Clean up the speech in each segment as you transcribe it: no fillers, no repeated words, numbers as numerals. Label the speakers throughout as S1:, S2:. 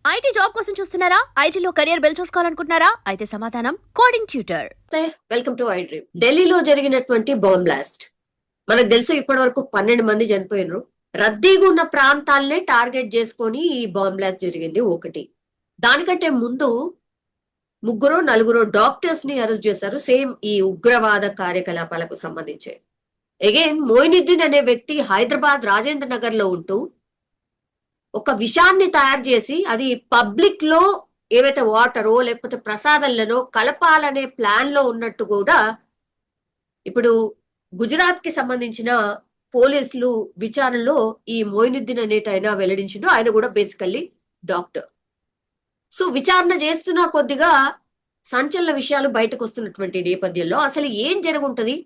S1: IT job కోసం చూస్తున్నారా? ఐటీలో కెరియర్ బిల్డ్ చూసుకోవాలనుకుంటున్నారా? అయితే సమాధానం coding tutor.
S2: Welcome to I dream. ఢిల్లీలో జరిగినటువంటి బాంబ్ బ్లాస్ట్ మనకు తెలుసు. ఇప్పటి వరకు 12 మంది చనిపోయినరు. రద్దీగా ఉన్న ప్రాంతాలనే టార్గెట్ చేసుకొని ఈ బాంబ్ బ్లాస్ట్ జరిగింది. ఒకటి దానికంటే ముందు 3-4 డాక్టర్స్ ని అరెస్ట్ చేశారు. సేమ్ ఈ ఉగ్రవాద కార్యకలాపాలకు సంబంధించి. అగైన్ మోయినుద్దీన్ అనే వ్యక్తి హైదరాబాద్ రాజేంద్ర నగర్ లో ఉంటూ ఒక విషాన్ని తయారు చేసి అది పబ్లిక్ లో ఏవైతే వాటరో లేకపోతే ప్రసాదంలోనో కలపాలనే ప్లాన్ లో ఉన్నట్టు కూడా ఇప్పుడు గుజరాత్ కి సంబంధించిన పోలీసులు విచారణలో ఈ మోయినుద్దీన్ అనేటైనా వెల్లడించిండు. ఆయన కూడా బేసికల్లీ డాక్టర్. సో విచారణ చేస్తున్న కొద్దిగా సంచలన విషయాలు బయటకు వస్తున్నటువంటి నేపథ్యంలో అసలు ఏం జరుగుంటది?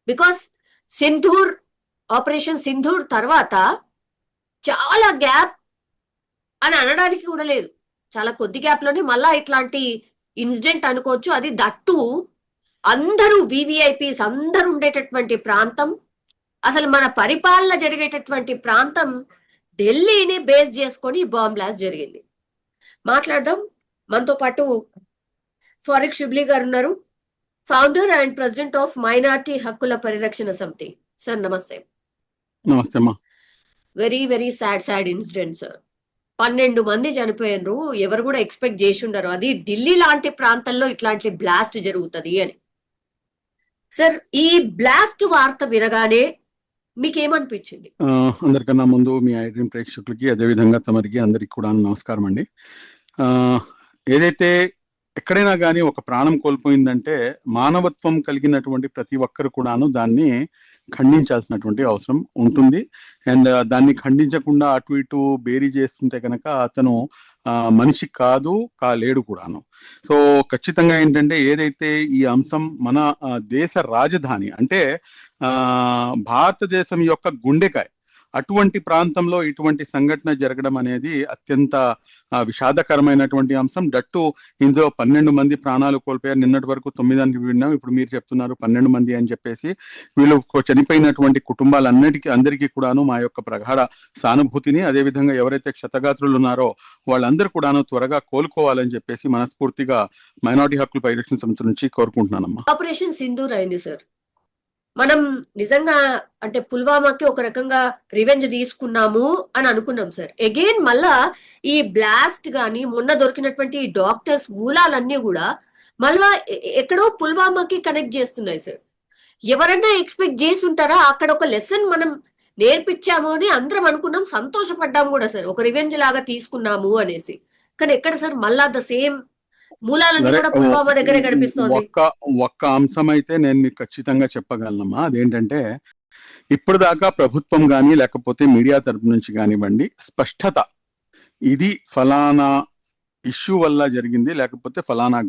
S2: బికాస్ సింధూర్ ఆపరేషన్ సింధూర్ తర్వాత చాలా గ్యాప్ అని అనడానికి కూడా లేదు. చాలా కొద్ది గ్యాప్ లోనే మళ్ళా ఇట్లాంటి ఇన్సిడెంట్ అనుకోవచ్చు. అది దట్టు అందరూ వివిఐపీస్ అందరూ ఉండేటటువంటి ప్రాంతం, అసలు మన పరిపాలన జరిగేటటువంటి ప్రాంతం ఢిల్లీని బేస్ చేసుకొని బాంబ్ బ్లాస్ట్ జరిగింది. మాట్లాడదాం. మనతో పాటు ఫారిక్ షిబ్లీ గారు ఉన్నారు, founder and president of minority హక్కుల పరిరక్షణ సమితి. సార్ నమస్తే.
S3: నమస్తే అమ్మా.
S2: Very very sad incident sir. 12 మంది చనిపోయినరు. ఎవరు కూడా ఎక్స్పెక్ట్ చేసి ఉండరు అది ఢిల్లీ లాంటి ప్రాంతంలో ఇట్లాంటి బ్లాస్ట్ జరుగుతుంది అని. సార్ ఈ బ్లాస్ట్ వార్త వినగానే మీకేమనిపించింది?
S3: అందరికన్నా ముందు మీ ఐ డ్రీమ్ ప్రేక్షకులకి, అదేవిధంగా తమరికి అందరికి కూడా నమస్కారం అండి. ఏదైతే ఎక్కడైనా కానీ ఒక ప్రాణం కోల్పోయిందంటే మానవత్వం కలిగినటువంటి ప్రతి ఒక్కరు కూడాను దాన్ని ఖండించాల్సినటువంటి అవసరం ఉంటుంది. అండ్ దాన్ని ఖండించకుండా అటు ఇటు బేరీ చేస్తుంటే కనుక అతను మనిషి కాలేడు కూడాను. సో ఖచ్చితంగా ఏంటంటే ఏదైతే ఈ అంశం మన దేశ రాజధాని అంటే భారతదేశం యొక్క గుండెకాయ, అటువంటి ప్రాంతంలో ఇటువంటి సంఘటన జరగడం అనేది అత్యంత విషాదకరమైనటువంటి అంశం. దట్టు ఇందులో 12 మంది ప్రాణాలు కోల్పోయారు. నిన్నటి వరకు 9 అని విన్నాం, ఇప్పుడు మీరు చెప్తున్నారు 12 మంది అని చెప్పేసి. వీళ్ళు చనిపోయినటువంటి అందరికీ కూడాను మా యొక్క ప్రగాఢ సానుభూతిని, అదేవిధంగా ఎవరైతే క్షతగాత్రులు ఉన్నారో వాళ్ళందరూ కూడాను త్వరగా కోలుకోవాలని చెప్పేసి మనస్ఫూర్తిగా మైనారిటీ హక్కుల పరిరక్షణ సమితి నుంచి కోరుకుంటున్నానమ్మా.
S2: ఆపరేషన్ సింధూర్ అయింది సార్. మనం నిజంగా అంటే పుల్వామాకి ఒక రకంగా రివెంజ్ తీసుకున్నాము అని అనుకున్నాం సార్. అగైన్ మళ్ళా ఈ బ్లాస్ట్ గాని మొన్న దొరికినటువంటి డాక్టర్స్ మూలాలన్నీ కూడా మళ్ళా ఎక్కడో పుల్వామాకి కనెక్ట్ చేస్తున్నాయి సార్. ఎవరన్నా ఎక్స్పెక్ట్ చేసి ఉంటారా? అక్కడ ఒక లెసన్ మనం నేర్పించాము అని అందరం అనుకున్నాం, సంతోషపడ్డాం కూడా సార్, ఒక రివెంజ్ లాగా తీసుకున్నాము అనేసి. కానీ ఎక్కడ సార్ మళ్ళా ద సేమ్
S3: ఒక్క అంశం అయితే నేను మీకు ఖచ్చితంగా చెప్పగలనమ్మా. అదేంటంటే ఇప్పుడు దాకా ప్రభుత్వం కానీ లేకపోతే మీడియా తరపు నుంచి కానివ్వండి స్పష్టత ఇది ఫలానా ఇష్యూ వల్ల జరిగింది, లేకపోతే ఫలానా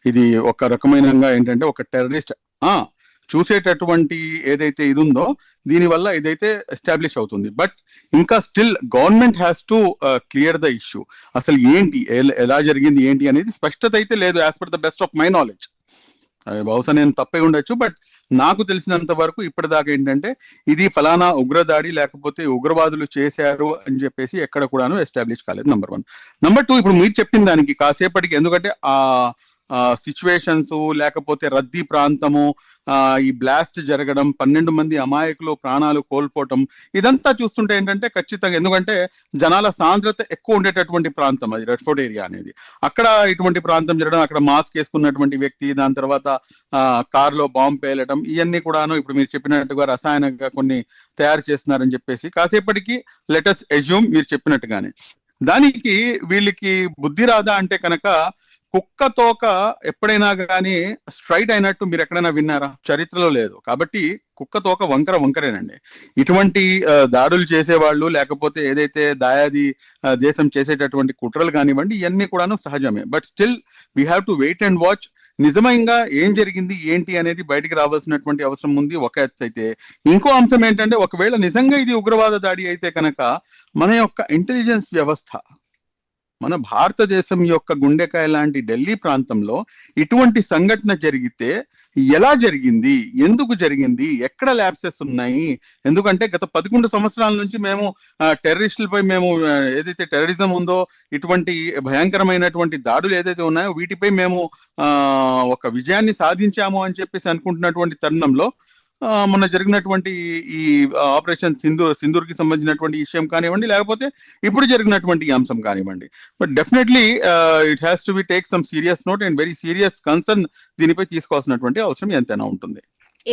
S3: ఇది ఒక రకమైన ఏంటంటే ఒక టెర్రరిస్ట్ చూసేటటువంటి ఏదైతే ఇది ఉందో దీనివల్ల ఇదైతే ఎస్టాబ్లిష్ అవుతుంది. బట్ ఇంకా still government has to clear the issue. అసలు ఏంటి, ఎలా జరిగింది ఏంటి అనేది స్పష్టత అయితే లేదు as per the best of my knowledge. బహుశా నేను తప్పే ఉండొచ్చు, బట్ నాకు తెలిసినంత వరకు ఇప్పటిదాకా ఏంటంటే ఇది ఫలానా ఉగ్రదాడి లేకపోతే ఉగ్రవాదులు చేశారు అని చెప్పేసి ఎక్కడ కూడాను ఎస్టాబ్లిష్ కాలేదు. నంబర్ 1. నంబర్ 2, ఇప్పుడు మీరు చెప్పిన దానికి కాసేపటికి, ఎందుకంటే సిచ్యువేషన్స్ లేకపోతే రద్దీ ప్రాంతము, ఈ బ్లాస్ట్ జరగడం, 12 మంది అమాయకులు ప్రాణాలు కోల్పోవటం, ఇదంతా చూస్తుంటే ఏంటంటే ఖచ్చితంగా, ఎందుకంటే జనాల సాంద్రత ఎక్కువ ఉండేటటువంటి ప్రాంతం అది రెడ్ఫోర్డ్ ఏరియా అనేది. అక్కడ ఇటువంటి ప్రాంతం జరగడం, అక్కడ మాస్క్ వేసుకున్నటువంటి వ్యక్తి, దాని తర్వాత కారులో బాంబు పేలటం, ఇవన్నీ కూడాను ఇప్పుడు మీరు చెప్పినట్టుగా రసాయనంగా కొన్ని తయారు చేస్తున్నారని చెప్పేసి కాసేపటికి లెటస్ అజ్యూమ్ మీరు చెప్పినట్టుగానే. దానికి వీళ్ళకి బుద్ధి రాదా అంటే కనుక కుక్క తోక ఎప్పుడైనా కానీ స్ట్రైట్ అయినట్టు మీరు ఎక్కడైనా విన్నారా? చరిత్రలో లేదు. కాబట్టి కుక్క తోక వంకరేనండి. ఇటువంటి దాడులు చేసేవాళ్ళు లేకపోతే ఏదైతే దాయాది దేశం చేసేటటువంటి కుట్రలు కానివ్వండి, ఇవన్నీ కూడాను సహజమే. But still we have to wait and watch. నిజంగా ఏం జరిగింది ఏంటి అనేది బయటికి రావాల్సినటువంటి అవసరం ఉంది. ఒక ఎత్తు అయితే ఇంకో అంశం ఏంటంటే ఒకవేళ నిజంగా ఇది ఉగ్రవాద దాడి అయితే కనుక మన యొక్క ఇంటెలిజెన్స్ వ్యవస్థ మన భారతదేశం యొక్క గుండెకాయ లాంటి ఢిల్లీ ప్రాంతంలో ఇటువంటి సంఘటన జరిగితే ఎలా జరిగింది, ఎందుకు జరిగింది, ఎక్కడ ల్యాబ్సెస్ ఉన్నాయి? ఎందుకంటే గత 11 సంవత్సరాల నుంచి మేము టెర్రరిస్టులపై మేము ఏదైతే టెర్రరిజం ఉందో, ఇటువంటి భయంకరమైనటువంటి దాడులు ఏదైతే ఉన్నాయో వీటిపై మేము ఒక విజయాన్ని సాధించాము అని చెప్పేసి అనుకుంటున్నటువంటి తరుణంలో మొన్న జరిగినటువంటి ఈ ఆపరేషన్ సింధూర్కి సంబంధించినటువంటి విషయం కానివ్వండి, లేకపోతే ఇప్పుడు జరిగినటువంటి ఈ అంశం కానివ్వండి, but definitely it has to be take some serious note and very serious concern దీనిపై తీసుకోవాల్సినటువంటి అవసరం ఎంతైనా ఉంటుంది.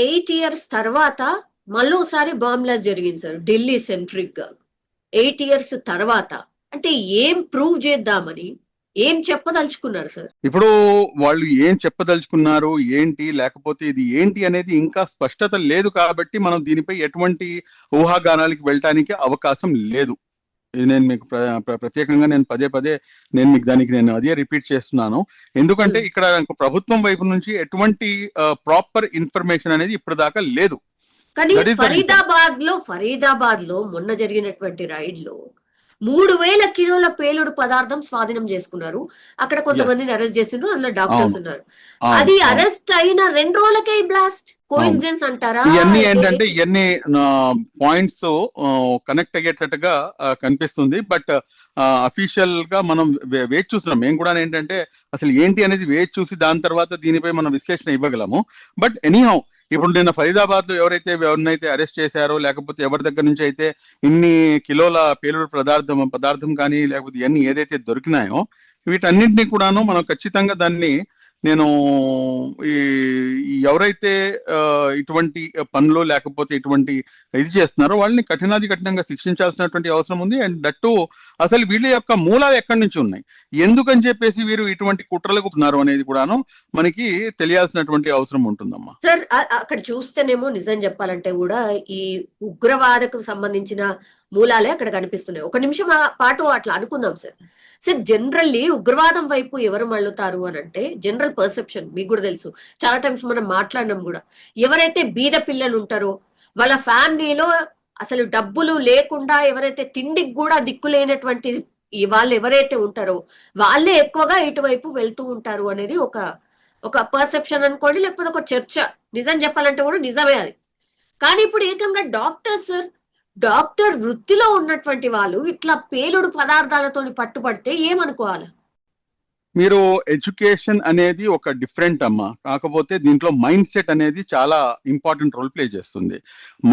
S2: 8 years తర్వాత మళ్ళోసారి బాంబ్ బ్లాస్ట్ జరిగింది సార్, ఢిల్లీ సెంట్రిక్ గా. 8 years తర్వాత అంటే ఏం ప్రూవ్ చేద్దామని, ఏం చెప్పదలుచుకున్నారు సార్?
S3: ఇప్పుడు వాళ్ళు ఏం చెప్పదలుచుకున్నారు ఏంటి, లేకపోతే ఇది ఏంటి అనేది ఇంకా స్పష్టత లేదు కాబట్టి మనం దీనిపై ఎటువంటి ఊహాగానాలకి వెళ్ళటానికి అవకాశం లేదు. ఇది నేను మీకు ప్రత్యేకంగా నేను పదే నేను మీకు దానికి నేను అదే రిపీట్ చేస్తున్నాను. ఎందుకంటే ఇక్కడ ప్రభుత్వం వైపు నుంచి ఎటువంటి ప్రాపర్ ఇన్ఫర్మేషన్ అనేది ఇప్పుడు దాకా లేదు.
S2: కానీ ఫరీదాబాద్ లో మొన్న జరిగినటువంటి రైడ్ లో 3000 కిలోల పేలుడు పదార్థం స్వాధీనం చేసుకున్నారు. అక్కడ కొంతమందిని అరెస్ట్ చేసిండ్రు, అందులో డాక్టర్స్ ఉన్నారు. అది అరెస్ట్ అయిన 2 రోజులకే బ్లాస్ట్. కోఇన్సిడెన్స్ అంటారా?
S3: ఇవన్నీ ఏంటంటే ఇవన్నీ పాయింట్స్ కనెక్ట్ అయ్యేటట్టుగా కనిపిస్తుంది. బట్ అఫీషియల్ గా మనం వేచి చూస్తున్నాం. మేము కూడా ఏంటంటే అసలు ఏంటి అనేది వేచి చూసి దాని తర్వాత దీనిపై మనం విశ్లేషణ ఇవ్వగలము. బట్ ఎనీహౌ ఇప్పుడు నిన్న ఫరీదాబాద్ లో ఎవరినైతే అరెస్ట్ చేశారో, లేకపోతే ఎవరి దగ్గర నుంచి అయితే ఇన్ని కిలోల పేలుడు పదార్థం కానీ లేకపోతే ఇవన్నీ ఏదైతే దొరికినాయో వీటన్నింటినీ కూడాను మనం ఖచ్చితంగా దాన్ని నేను ఎవరైతే ఇటువంటి పనులు లేకపోతే ఇటువంటి ఇది చేస్తున్నారో వాళ్ళని కఠినంగా శిక్షించాల్సినటువంటి అవసరం ఉంది. అండ్ దట్టు అసలు వీళ్ళ యొక్క మూలాలు ఎక్కడి నుంచి ఉన్నాయి, ఎందుకని చెప్పేసి వీరు ఇటువంటి కుట్రలకు ఉన్నారు అనేది కూడాను మనకి తెలియాల్సినటువంటి అవసరం ఉంటుందమ్మా.
S2: సార్ అక్కడ చూస్తేనేమో నిజం చెప్పాలంటే కూడా ఈ ఉగ్రవాదకు సంబంధించిన మూలాలే అక్కడ కనిపిస్తున్నాయి. ఒక నిమిషం పాటు అట్లా అనుకుందాం సార్. సార్ జనరల్లీ ఉగ్రవాదం వైపు ఎవరు మళ్ళుతారు అని అంటే జనరల్ పర్సెప్షన్ మీకు కూడా తెలుసు, చాలా టైమ్స్ మనం మాట్లాడినాం కూడా. ఎవరైతే బీద పిల్లలు ఉంటారో, వాళ్ళ ఫ్యామిలీలో అసలు డబ్బులు లేకుండా ఎవరైతే తిండికి కూడా దిక్కులేనటువంటి వాళ్ళు ఎవరైతే ఉంటారో వాళ్ళే ఎక్కువగా ఇటువైపు వెళ్తూ ఉంటారు అనేది ఒక పర్సెప్షన్ అనుకోండి, లేకపోతే ఒక చర్చ. నిజం చెప్పాలంటే కూడా నిజమే అది. కానీ ఇప్పుడు ఏకంగా డాక్టర్ వృత్తిలో ఉన్నటువంటి వాళ్ళు ఇట్లా పేలుడు పదార్థాలతో పట్టుబడితే ఏమనుకోవాలి?
S3: మీరు ఎడ్యుకేషన్ అనేది ఒక డిఫరెంట్ అమ్మా, కాకపోతే దీంట్లో మైండ్ సెట్ అనేది చాలా ఇంపార్టెంట్ రోల్ ప్లే చేస్తుంది.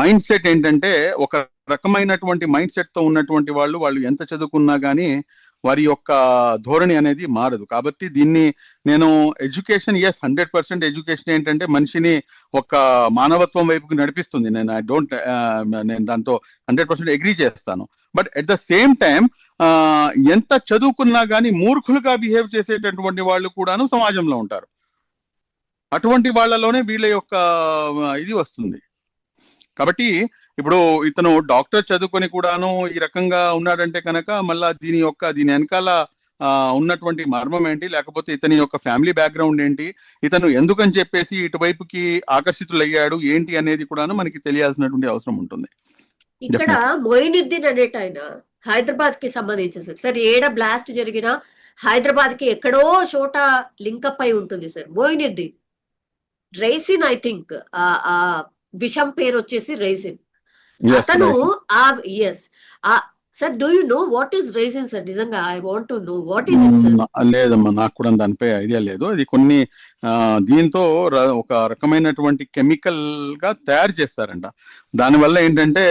S3: మైండ్ సెట్ ఏంటంటే ఒక రకమైనటువంటి మైండ్ సెట్ తో ఉన్నటువంటి వాళ్ళు ఎంత చదువుకున్నా కానీ వారి యొక్క ధోరణి అనేది మారదు. కాబట్టి దీన్ని నేను ఎడ్యుకేషన్ 100% ఎడ్యుకేషన్ ఏంటంటే మనిషిని ఒక మానవత్వం వైపుకి నడిపిస్తుంది. నేను దాంతో 100% అగ్రీ చేస్తాను. But at the same time ఎంత చదువుకున్నా కానీ మూర్ఖులుగా బిహేవ్ చేసేటటువంటి వాళ్ళు కూడాను సమాజంలో ఉంటారు. అటువంటి వాళ్ళలోనే వీళ్ళ యొక్క ఇది వస్తుంది. కాబట్టి ఇప్పుడు ఇతను డాక్టర్ చదువుకొని కూడాను ఈ రకంగా ఉన్నాడంటే కనుక మళ్ళా దీని వెనకాల ఉన్నటువంటి మర్మం ఏంటి, లేకపోతే ఇతని యొక్క ఫ్యామిలీ బ్యాక్గ్రౌండ్ ఏంటి, ఇతను ఎందుకని చెప్పేసి ఇటువైపుకి ఆకర్షితులయ్యాడు ఏంటి అనేది కూడాను మనకి తెలియాల్సినటువంటి అవసరం ఉంటుంది.
S2: ఇక్కడ మొయినుద్దీన్ అనేట ఆయన హైదరాబాద్ కి సంబంధించి సార్ ఏడ బ్లాస్ట్ జరిగినా హైదరాబాద్ కి ఎక్కడో చోట లింకప్ అయి ఉంటుంది sir. Moinuddin ricin, I think ఆ విషం పేరు వచ్చేసి రైసిన్. అతను sir do you know what is ricin sir? నిజంగా I want to know what is it sir.
S3: లేదమ్మా, నాకు కూడా దానిపై ఐడియా లేదు. అది కొన్ని దీంతో ఒక రకమైనటువంటి కెమికల్ గా తయారు చేస్తారంట. దానివల్ల ఏంటంటే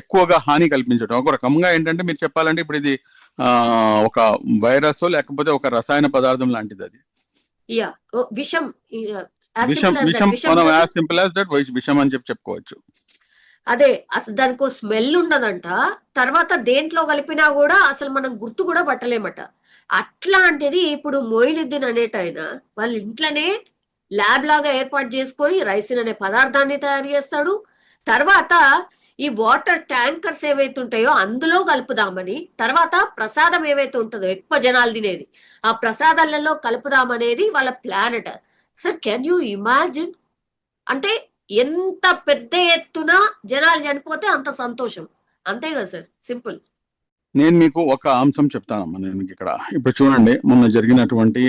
S3: ఎక్కువగా హాని కల్పించడం. ఒక రకంగా ఏంటంటే మీరు చెప్పాలంటే ఇప్పుడు ఇది ఒక వైరస్ లేకపోతే ఒక రసాయన పదార్థం లాంటిది. అది
S2: విషం
S3: మనం యాజ్ సింపుల్ యాజ్ దట్ విషం అని చెప్పుకోవచ్చు.
S2: అదే అసలు దానికో స్మెల్ ఉండదంట. తర్వాత దేంట్లో కలిపినా కూడా అసలు మనం గుర్తు కూడా పట్టలేమట. అట్లాంటిది ఇప్పుడు మొయినుద్దీన్ అనేటైన వాళ్ళ ఇంట్లోనే ల్యాబ్ లాగా ఏర్పాటు చేసుకొని రైసిన్ అనే పదార్థాన్ని తయారు చేస్తాడు. తర్వాత ఈ వాటర్ ట్యాంకర్స్ ఏవైతే ఉంటాయో అందులో కలుపుదామని, తర్వాత ప్రసాదం ఏవైతే ఉంటుందో ఎక్కువ జనాలు తినేది ఆ ప్రసాదాలలో కలుపుదామనేది వాళ్ళ ప్లాన్ అట. Sir can you imagine? అంటే ఎంత పెద్ద ఎత్తున జనాలు చనిపోతే అంత సంతోషం, అంతే కదా సార్? సింపుల్.
S3: నేను మీకు ఒక అంశం చెప్తానమ్మా. నేను మీకు ఇక్కడ ఇప్పుడు చూడండి, మొన్న జరిగినటువంటి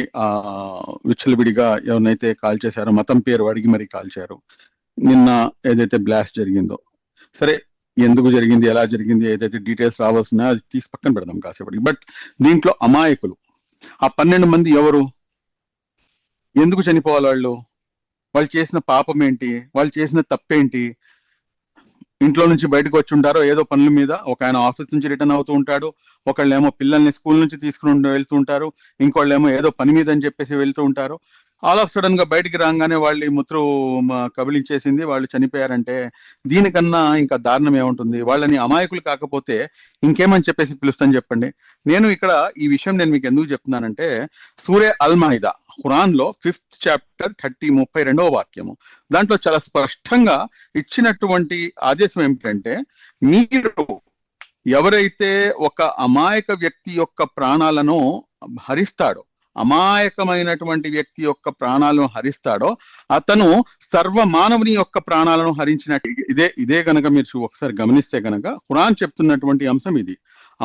S3: విచ్చలవిడిగా ఎవరినైతే కాల్ చేశారో, మతం పేరు అడిగి మరి కాల్చారు. నిన్న ఏదైతే బ్లాస్ట్ జరిగిందో, సరే ఎందుకు జరిగింది, ఎలా జరిగింది, ఏదైతే డీటెయిల్స్ రావాల్సిన అది తీసి పక్కన పెడదాం కాసేపటికి. బట్ దీంట్లో అమాయకులు ఆ 12 మంది ఎవరు, ఎందుకు చనిపోవాలి వాళ్ళు చేసిన పాపం ఏంటి, వాళ్ళు చేసిన తప్పేంటి? ఇంట్లో నుంచి బయటకు వచ్చి ఉంటారో ఏదో పనుల మీద, ఒక ఆయన ఆఫీస్ నుంచి రిటర్న్ అవుతూ ఉంటాడు, ఒకళ్ళేమో పిల్లల్ని స్కూల్ నుంచి తీసుకుని వెళ్తూ ఉంటారు, ఇంకోళ్ళేమో ఏదో పని మీద అని చెప్పేసి వెళ్తూ ఉంటారు. ఆల్ ఆఫ్ సడన్ గా బయటికి రాగానే వాళ్ళు ఈ ముత్రు కబలించేసింది, వాళ్ళు చనిపోయారంటే దీనికన్నా ఇంకా దారుణం ఏముంటుంది? వాళ్ళని అమాయకులు కాకపోతే ఇంకేమని చెప్పేసి పిలుస్తాను చెప్పండి. నేను ఇక్కడ ఈ విషయం నేను మీకు ఎందుకు చెప్తున్నానంటే, సూరే అల్ మాయిదా ఖురాన్ లో 5th చాప్టర్ 32వ వాక్యము, దాంట్లో చాలా స్పష్టంగా ఇచ్చినటువంటి ఆదేశం ఏమిటంటే, మీరు ఎవరైతే ఒక అమాయక వ్యక్తి యొక్క ప్రాణాలను హరిస్తాడో, అమాయకమైనటువంటి వ్యక్తి యొక్క ప్రాణాలను హరిస్తాడో, అతను సర్వమానవుని యొక్క ప్రాణాలను హరించినట్టు. ఇదే గనక మీరు ఒకసారి గమనిస్తే గనక ఖురాన్ చెప్తున్నటువంటి అంశం ఇది.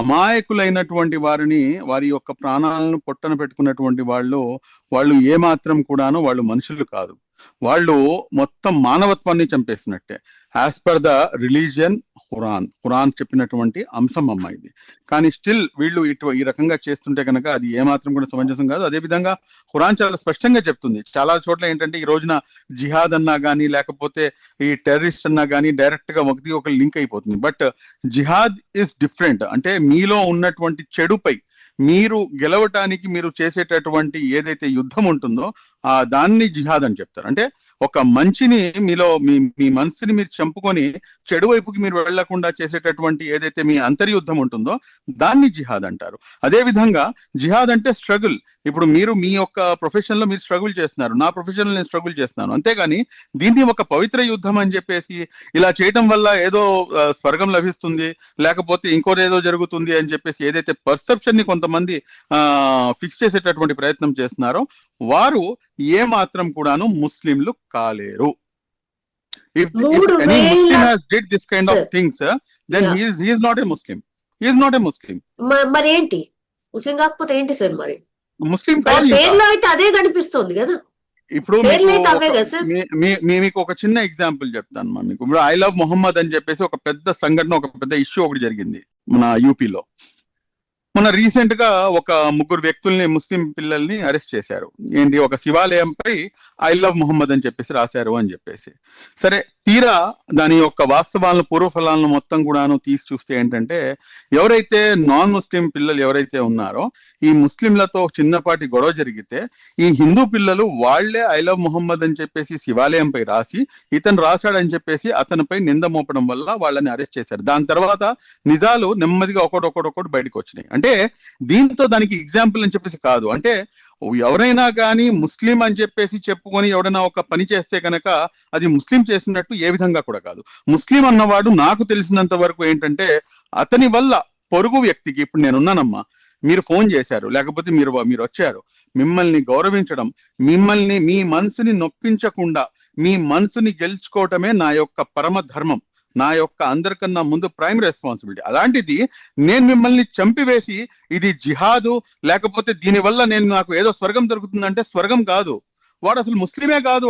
S3: అమాయకులైనటువంటి వారిని, వారి యొక్క ప్రాణాలను పొట్టన పెట్టుకున్నటువంటి వాళ్ళు ఏమాత్రం కూడాను వాళ్ళు మనుషులు కాదు, వాళ్ళు మొత్తం మానవత్వాన్ని చంపేసినట్టే. As per the religion Quran చెప్పినటువంటి అంశం అమ్మ ఇది. కానీ స్టిల్ వీళ్ళు ఈ రకంగా చేస్తుంటే కనుక అది ఏమాత్రం కూడా సమంజసం కాదు. అదే విధంగా ఖురాన్ చాలా స్పష్టంగా చెప్తుంది. చాలా చోట్ల ఏంటంటే, ఈ రోజున జిహాద్ అన్నా కానీ, లేకపోతే ఈ టెర్రరిస్ట్ అన్నా కానీ డైరెక్ట్ గా ఒక లింక్ అయిపోతుంది. But jihad is different. అంటే మీలో ఉన్నటువంటి చెడుపై మీరు గెలవటానికి మీరు చేసేటటువంటి ఏదైతే యుద్ధం ఉంటుందో దాన్ని జిహాద్ అని చెప్తారు. అంటే ఒక మంచిని మీలో మీ మనసుని మీరు చంపుకొని చెడు వైపుకి మీరు వెళ్లకుండా చేసేటటువంటి ఏదైతే మీ అంతర్యుద్ధం ఉంటుందో దాన్ని జిహాద్ అంటారు. అదే విధంగా జిహాద్ అంటే స్ట్రగుల్. ఇప్పుడు మీరు మీ యొక్క ప్రొఫెషన్ లో మీరు స్ట్రగుల్ చేస్తున్నారు, నా ప్రొఫెషన్ లో నేను స్ట్రగుల్ చేస్తున్నాను. అంతేగాని దీన్ని ఒక పవిత్ర యుద్ధం అని చెప్పేసి ఇలా చేయటం వల్ల ఏదో స్వర్గం లభిస్తుంది, లేకపోతే ఇంకోదేదో జరుగుతుంది అని చెప్పేసి ఏదైతే పర్సెప్షన్ ని కొంతమంది ఫిక్స్ చేసేటటువంటి ప్రయత్నం చేస్తున్నారో, వారు ఏ మాత్రం కూడాను ముస్లింలు కాలేరు. If any Muslim has did this kind of things, then he is not a Muslim. He is not a Muslim.
S2: మరి ఏంటి, ముస్లిం కాకపోతే ఏంటి సార్? మరి
S3: ముస్లిం కాదు.
S2: పేర్లో అయితే అదే కనిపిస్తుంది కదా.
S3: ఇప్పుడు మీకు ఒక చిన్న ఎగ్జాంపుల్ చెప్తాను మా మీకు. ఇప్పుడు ఐ లవ్ మొహమ్మద్ అని చెప్పేసి ఒక పెద్ద సంఘటన, ఒక పెద్ద ఇష్యూ ఒకటి జరిగింది మన యూపీలో. మన రీసెంట్ గా ఒక 3 వ్యక్తుల్ని, ముస్లిం పిల్లల్ని అరెస్ట్ చేశారు. ఏంటి, ఒక శివాలయంపై ఐ లవ్ మొహమ్మద్ అని చెప్పేసి రాశారు అని చెప్పేసి. సరే, తీరా దాని యొక్క వాస్తవాలను, పూర్వఫలాలను మొత్తం కూడాను తీసి చూస్తే ఏంటంటే, ఎవరైతే నాన్ ముస్లిం పిల్లలు ఎవరైతే ఉన్నారో, ఈ ముస్లింలతో చిన్నపాటి గొడవ జరిగితే ఈ హిందూ పిల్లలు వాళ్లే ఐ లవ్ మొహమ్మద్ అని చెప్పేసి శివాలయంపై రాసి, ఇతను రాశాడని చెప్పేసి అతనిపై నింద మోపడం వల్ల వాళ్ళని అరెస్ట్ చేశారు. దాని తర్వాత నిజాలు నెమ్మదిగా ఒకటి బయటకు వచ్చినాయి. అంటే దీంతో దానికి ఎగ్జాంపుల్ అని చెప్పేసి కాదు. అంటే ఎవరైనా కానీ ముస్లిం అని చెప్పేసి చెప్పుకొని ఎవరైనా ఒక పని చేస్తే కనుక అది ముస్లిం చేసినట్టు ఏ విధంగా కూడా కాదు. ముస్లిం అన్నవాడు నాకు తెలిసినంత వరకు ఏంటంటే, అతని వల్ల పొరుగు వ్యక్తికి, ఇప్పుడు నేనున్నానమ్మా, మీరు ఫోన్ చేశారు, లేకపోతే మీరు వచ్చారు, మిమ్మల్ని గౌరవించడం, మిమ్మల్ని మీ మనసుని నొప్పించకుండా మీ మనసుని గెలుచుకోవటమే నా యొక్క పరమ ధర్మం, నా యొక్క అందరికన్నా ముందు ప్రైమ్ రెస్పాన్సిబిలిటీ. అలాంటిది నేను మిమ్మల్ని చంపివేసి ఇది జిహాదు, లేకపోతే దీనివల్ల నాకు ఏదో స్వర్గం దొరుకుతుందంటే స్వర్గం కాదు. వాడు అసలు ముస్లిమే కాదు.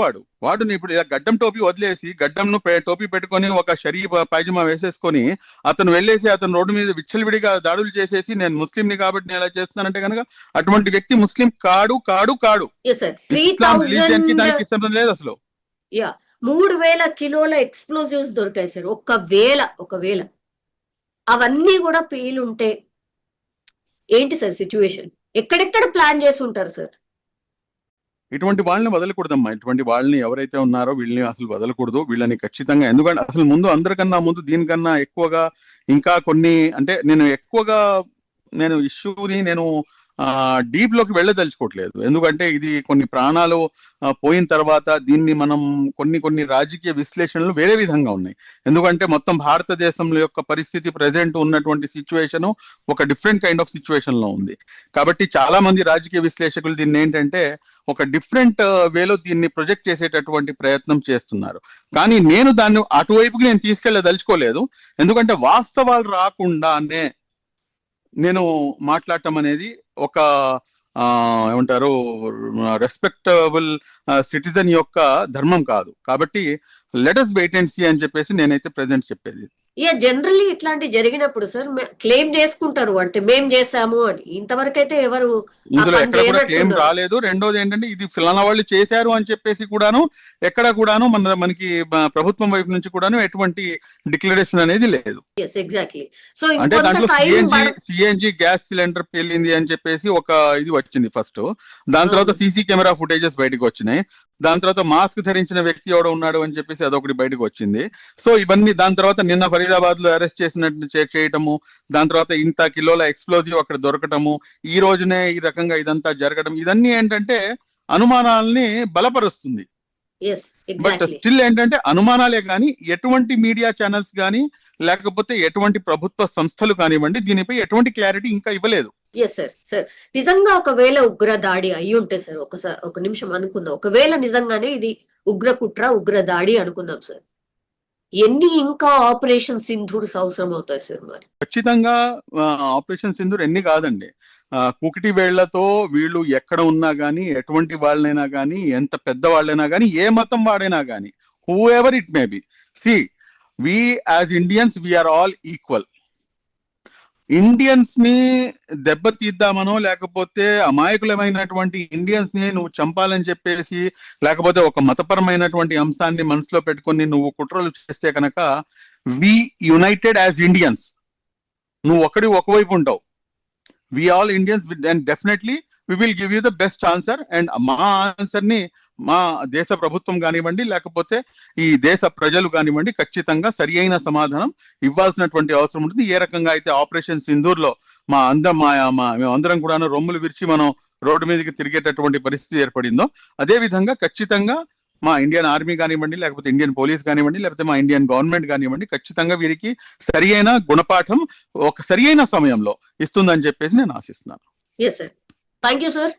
S3: వాడు ఇప్పుడు గడ్డం టోపీ వదిలేసి, గడ్డంను టోపీ పెట్టుకొని ఒక షరీఫ్ పైజమా వేసేసుకొని అతను వెళ్ళేసి అతను రోడ్డు మీద విచ్చలవిడిగా దాడులు చేసేసి నేను ముస్లింని కాబట్టి నేను ఇలా చేస్తున్నానంటే కనుక అటువంటి వ్యక్తి ముస్లిం కాడు. దానికి సంబంధం లేదు అసలు.
S2: 3000 కిలోల ఎక్స్ప్లోజివ్స్ దొరికాయి సార్. ఒకవేళ అవన్నీ కూడా పేలుంటే ఏంటి సార్ సిచ్యువేషన్? ఎక్కడెక్కడ ప్లాన్ చేసి ఉంటారు సార్?
S3: ఇటువంటి వాళ్ళని వదలకూడదమ్మా. ఇటువంటి వాళ్ళని ఎవరైతే ఉన్నారో వీళ్ళని అసలు వదలకూడదు. వీళ్ళని ఖచ్చితంగా, ఎందుకంటే అసలు అందరికన్నా ముందు దీనికన్నా ఎక్కువగా ఇంకా కొన్ని, అంటే నేను ఇష్యూని డీప్ లోకి వెళ్ళదలుచుకోవట్లేదు. ఎందుకంటే ఇది కొన్ని ప్రాణాలు పోయిన తర్వాత దీన్ని మనం కొన్ని రాజకీయ విశ్లేషణలు వేరే విధంగా ఉన్నాయి. ఎందుకంటే మొత్తం భారతదేశంలో యొక్క పరిస్థితి, ప్రెసెంట్ ఉన్నటువంటి సిచ్యువేషన్ ఒక డిఫరెంట్ కైండ్ ఆఫ్ సిచ్యువేషన్ లో ఉంది. కాబట్టి చాలా మంది రాజకీయ విశ్లేషకులు దీన్ని ఏంటంటే ఒక డిఫరెంట్ వేలో దీన్ని ప్రొజెక్ట్ చేసేటటువంటి ప్రయత్నం చేస్తున్నారు. కానీ నేను దాన్ని అటువైపుకి తీసుకెళ్ళదలుచుకోలేదు. ఎందుకంటే వాస్తవాలు రాకుండానే నేను మాట్లాడటం అనేది ఒక ఏమంటారు రెస్పెక్టబుల్ సిటిజన్ యొక్క ధర్మం కాదు. కాబట్టి let us wait and see అని చెప్పేసి నేనైతే ప్రెజెంట్ చెప్పేది.
S2: జనరల్లీ ఇట్లాంటి జరిగినప్పుడు సార్ క్లెయిమ్ చేసుకుంటారు, అంటే మేం చేసాము అని. ఇంతవరకు అయితే ఎవరు
S3: ఇందులో ఎక్కడ కూడా క్లెయిమ్ రాలేదు. రెండోది ఏంటంటే ఇది ఫలానా వాళ్ళు చేశారు అని చెప్పేసి కూడాను ఎక్కడ కూడాను మనకి ప్రభుత్వం వైపు నుంచి కూడాను ఎటువంటి డిక్లరేషన్ అనేది లేదు.
S2: ఎగ్జాక్ట్లీ. సో
S3: అంటే దాంట్లో సిఎన్జి గ్యాస్ సిలిండర్ పేలింది అని చెప్పేసి ఒక ఇది వచ్చింది ఫస్ట్. దాని తర్వాత సీసీ కెమెరా ఫుటేజెస్ బయటకు వచ్చినాయి. దాని తర్వాత మాస్క్ ధరించిన వ్యక్తి ఎవడో ఉన్నాడు అని చెప్పేసి అదొకటి బయటకు వచ్చింది. సో ఇవన్నీ దాని తర్వాత నిన్న ఫరీదాబాద్ లో అరెస్ట్ చేసినట్టు చేయటము, దాని తర్వాత ఇంత కిలోల ఎక్స్ప్లోజివ్ అక్కడ దొరకటము, ఈ రోజునే ఈ రకంగా ఇదంతా జరగడం, ఇదన్నీ ఏంటంటే అనుమానాలని బలపరుస్తుంది. బట్ స్టిల్ ఏంటంటే అనుమానాలే కానీ ఎటువంటి మీడియా ఛానల్స్ కానీ లేకపోతే ఎటువంటి ప్రభుత్వ సంస్థలు కానివ్వండి దీనిపై ఎటువంటి క్లారిటీ ఇంకా ఇవ్వలేదు.
S2: సార్ నిజంగా ఒకవేళ ఉగ్ర దాడి అయి ఉంటే సార్, ఒక నిమిషం అనుకుందాం, ఒకవేళ నిజంగానే ఇది ఉగ్ర కుట్ర ఉగ్ర దాడి అనుకుందాం సార్, ఎన్ని ఇంకా ఆపరేషన్ సింధూర్ అవసరం అవుతాయి సార్? మరి
S3: ఖచ్చితంగా ఆపరేషన్ సింధూర్ ఎన్ని కాదండి, కుకిటి వేళ్లతో వీళ్ళు ఎక్కడ ఉన్నా గానీ ఎటువంటి వాళ్ళైనా గానీ ఎంత పెద్ద వాళ్ళైనా గానీ ఏ మతం వాడైనా గానీ who ever it may be, see we as Indians we are all equal. Indians ని దెబ్బతీద్దామనో లేకపోతే అమాయకులమైనటువంటి ఇండియన్స్ ని నువ్వు చంపాలని చెప్పేసి లేకపోతే ఒక మతపరమైనటువంటి అంశాన్ని మనసులో పెట్టుకొని నువ్వు కుట్రలు చేస్తే కనుక వి యునైటెడ్ యాజ్ ఇండియన్స్, నువ్వు ఒకవైపు ఉంటావు. We all Indians and definitely we will give you the best answer. And మా ఆన్సర్ ని మా దేశ ప్రభుత్వం కానివ్వండి లేకపోతే ఈ దేశ ప్రజలు కానివ్వండి ఖచ్చితంగా సరి అయిన సమాధానం ఇవ్వాల్సినటువంటి అవసరం ఉంటుంది. ఏ రకంగా అయితే ఆపరేషన్ సింధూర్ లో మేమందరం కూడా రొమ్ములు విరిచి మనం రోడ్డు మీదకి తిరిగేటటువంటి పరిస్థితి ఏర్పడిందో అదే విధంగా ఖచ్చితంగా మా ఇండియన్ ఆర్మీ కానివ్వండి లేకపోతే ఇండియన్ పోలీస్ కానివ్వండి లేకపోతే మా ఇండియన్ గవర్నమెంట్ కానివ్వండి ఖచ్చితంగా వీరికి సరి అయిన గుణపాఠం ఒక సరి అయిన సమయంలో ఇస్తుందని చెప్పేసి నేను ఆశిస్తున్నాను.
S2: Thank you, sir.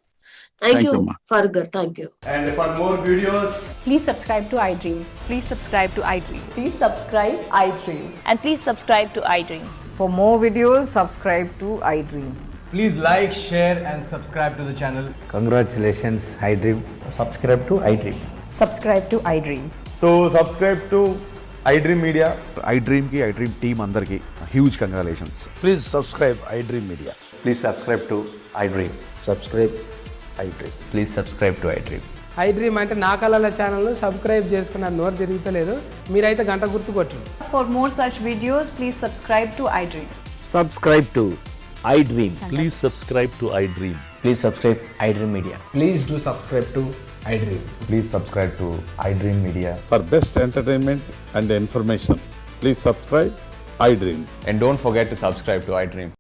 S2: Thank you, Fargar. Thank you.
S4: And for more videos,
S5: please subscribe to iDream.
S6: Please subscribe to iDream.
S5: Please subscribe iDream.
S6: And please subscribe to iDream.
S5: For more videos, subscribe to iDream.
S4: please like, share and subscribe to the channel.
S7: Congratulations, iDream.
S8: Subscribe to iDream.
S5: Subscribe to iDream.
S4: So subscribe to iDream Media.
S9: iDream ki iDream team andarki huge congratulations.
S7: Please subscribe iDream Media.
S8: Please subscribe to iDream.
S7: Subscribe iDream.
S8: Please subscribe to iDream.
S10: iDream అంటే నా కళల channel subscribe చేసుకున్న నోరు తిరుగుతలేదు, మీరైతే గంట గుర్తు కొట్టండి.
S6: For more such videos, please subscribe to iDream.
S8: Subscribe to iDream.
S11: Please subscribe to iDream.
S8: Please subscribe iDream Media.
S4: Please do subscribe to iDream.
S8: Please subscribe to iDream Media.
S9: For best entertainment and information, please subscribe iDream.
S8: And don't forget to subscribe to iDream.